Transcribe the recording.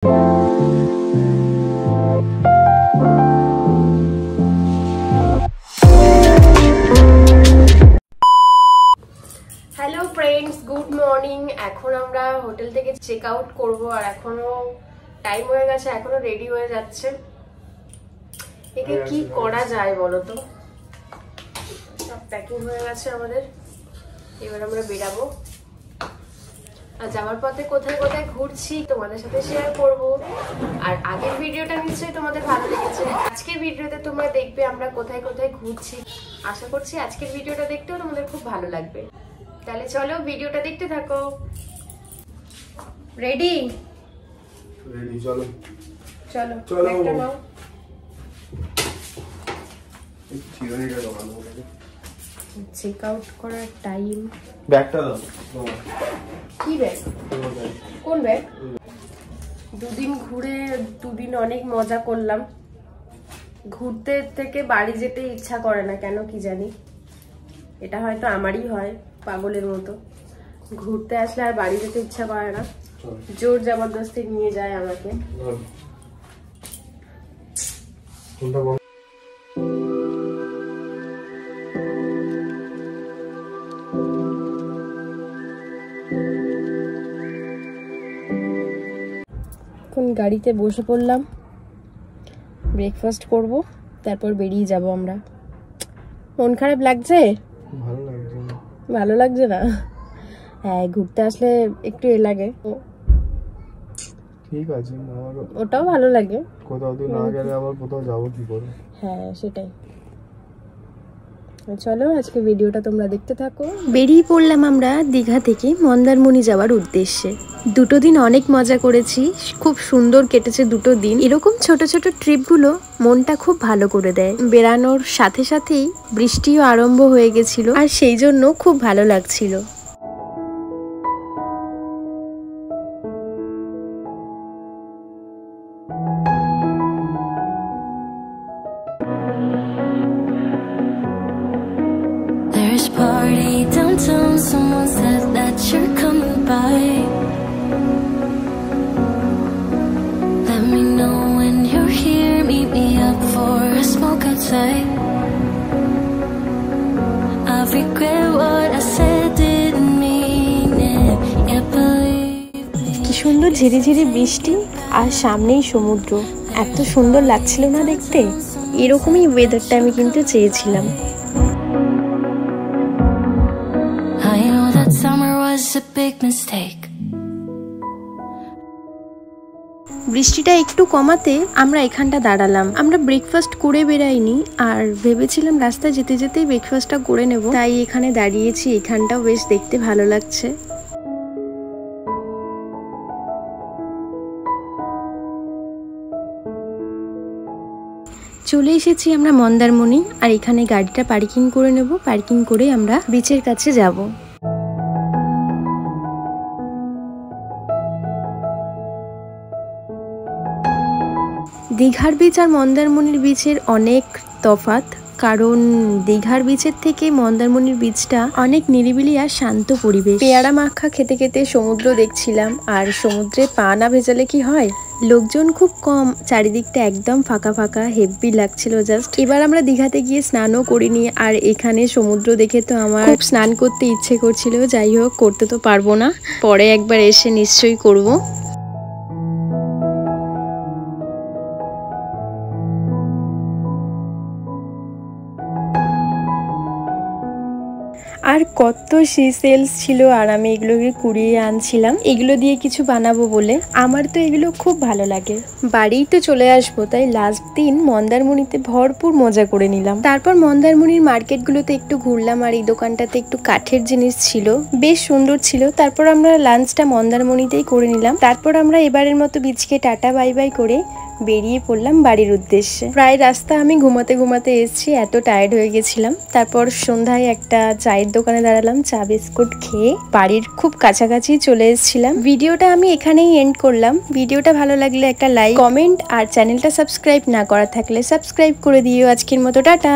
Hello friends, good morning. এখন আমরা hotel থেকে চেক আউট করবো আর এখনো টাইম হয়ে গেছে, এখনো রেডি হয়ে যাচ্ছে। একে কি করা যায় বলো তো? সব প্যাকিং হয়ে গেছে আমাদের, এবার আমরা বেরাবো। আর যাওয়ার পথে কোথায় কোথায় ঘুরছি তোমাদের সাথে শেয়ার করব। আর আগের ভিডিওটা নিশ্চয়ই তোমাদের ভালো লেগেছে। আজকের ভিডিওতে তোমরা দেখবে আমরা কোথায় কোথায় ঘুরছি। আশা করছি আজকের ভিডিওটা দেখতেও তোমাদের খুব ভালো লাগবে। তাহলে চলো ভিডিওটা দেখতে থাকো। রেডি? রেডি, চলো চলো চলো। একটা নাও। চেক আউট করার টাইম। ব্যাগটা দাও। কি ব্যাগ? কোন ব্যাগ? দুদিন ঘুরে দুদিন অনেক মজা করলাম। ঘুরতে থেকে বাড়ি যেতে ইচ্ছা করে না কেন কি জানি। এটা হয়তো আমারই হয়, পাগলের মতো। ঘুরতে আসলে আর বাড়ি যেতে ইচ্ছা করে না, জোর জবরদস্তি নিয়ে যায় আমাকে। এখন গাড়িতে বসে পড়লাম, ব্রেকফাস্ট করব, তারপর বেরিয়ে যাব আমরা। মন খারাপ লাগছে? ভালো লাগছে না? হ্যাঁ, ঘুরতে আসলে একটু লাগে। ঠিক আছে, ওটাও ভালো লাগে। কোথাও তুই না গেলে আবার কোথাও যাবো কি করে? হ্যাঁ, সেটাই। চলো আজকে ভিডিওটা তোমরা দেখতে থাকো। বেরিয়ে পড়লাম আমরা দীঘা থেকে মন্দারমণি যাওয়ার উদ্দেশ্যে। দুটো দিন অনেক মজা করেছি, খুব সুন্দর কেটেছে দুটো দিন। এরকম ছোট ছোট ট্রিপগুলো মনটা খুব ভালো করে দেয়। বেড়ানোর সাথে সাথেই বৃষ্টিও আরম্ভ হয়ে গেছিল, আর সেই জন্য খুব ভালো লাগছিল। There's a party downtown, someone said that you're coming by. Let me know when you're here, meet me up for a smoke outside. I regret what I said, didn't mean it, yeah, believe me. কি সুন্দর ঝিরিঝিরি বৃষ্টি আর সামনেই সমুদ্র, এত সুন্দর লাগছিল না দেখতে? এরকমই ওয়েদারটা আমি কিন্তু চেয়েছিলাম। I know that summer was a big mistake. বৃষ্টিটা একটু কমাতে আমরা এখানটা দাঁড়ালাম। আমরা ব্রেকফাস্ট করে বেরাইনি, আর ভেবেছিলাম রাস্তায় যেতে যেতেই ব্রেকফাস্টটা করে নেব, তাই এখানে দাঁড়িয়েছি। এখানটাও বেশ দেখতে ভালো লাগছে। চলে এসেছি আমরা মন্দারমণি, আর এখানে গাড়িটা পার্কিং করে নেব। পার্কিং করে আমরা বিচের কাছে যাব। দীঘার বিচ আর মন্দারমণির বিচের অনেক তফাৎ, কারণ দীঘার বিচের থেকে মন্দারমণির বিচটা অনেক নিরিবিলি আর শান্ত পরিবেশ। পেয়ারা মাখা খেতে খেতে সমুদ্র দেখছিলাম, আর সমুদ্রে পা না ভেজালে কি হয়। লোকজন খুব কম, চারিদিকটা একদম ফাঁকা ফাঁকা, হেভি লাগছিল জাস্ট। এবার আমরা দীঘাতে গিয়ে স্নানও করিনি, আর এখানে সমুদ্র দেখে তো আমার খুব স্নান করতে ইচ্ছে করছিল। যাই হোক, করতে তো পারবো না, পরে একবার এসে নিশ্চয়ই করব। আর কত সিসেলস ছিল, আর আমি এগুলোকে কুড়িয়ে আনছিলাম এগুলো দিয়ে কিছু বানাবো বলে। আমার তো এগুলো খুব ভালো লাগে। বাড়িই তো চলে আসবো, তাই লাস্ট দিন মন্দারমণিতে ভরপুর মজা করে নিলাম। তারপর মন্দারমণির মার্কেটগুলোতে একটু ঘুরলাম, আর এই দোকানটাতে একটু কাঠের জিনিস ছিল, বেশ সুন্দর ছিল। তারপর আমরা লাঞ্চটা মন্দারমণিতেই করে নিলাম। তারপর আমরা এবারের মতো বিচকে টাটা বাই বাই করে বেরিয়ে পড়লাম বাড়ির উদ্দেশ্যে। প্রায় রাস্তা আমি ঘুমাতে ঘুমাতে এসেছি, এত টায়ার্ড হয়ে গেছিলাম। তারপর সন্ধ্যায় একটা চায়ের দোকানে দাঁড়ালাম, চা বিস্কুট খেয়ে বাড়ির খুব কাছাকাছি চলে এসেছিলাম। ভিডিওটা আমি এখানেই এন্ড করলাম। ভিডিওটা ভালো লাগলে একটা লাইক, কমেন্ট আর চ্যানেলটা সাবস্ক্রাইব না করা থাকলে সাবস্ক্রাইব করে দিও। আজকের মতো টাটা।